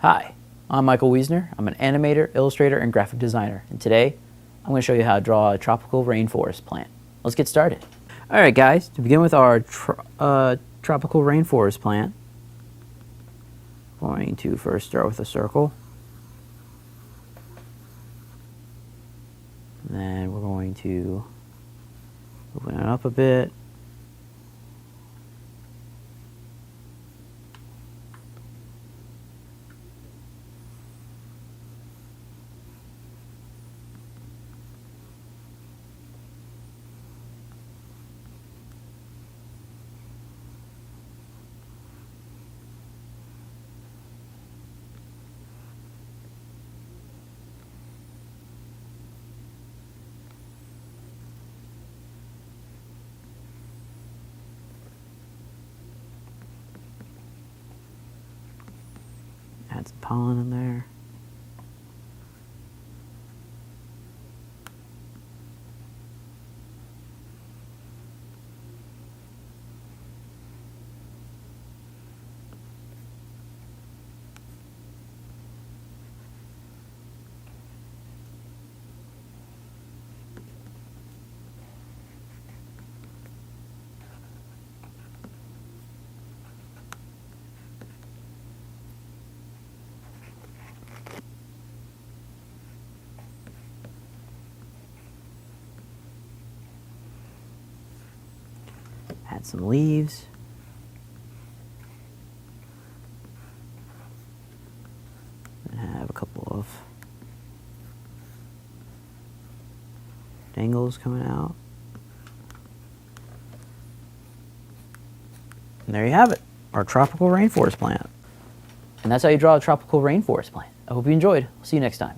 Hi, I'm Michael Weisner. I'm an animator, illustrator, and graphic designer. And today, I'm going to show you how to draw a tropical rainforest plant. Let's get started. All right, guys, to begin with our tropical rainforest plant, I'm going to first start with a circle. And then we're going to open it up a bit. Add some pollen in there. Add some leaves. And have a couple of dangles coming out. And there you have it, our tropical rainforest plant. And that's how you draw a tropical rainforest plant. I hope you enjoyed. I'll see you next time.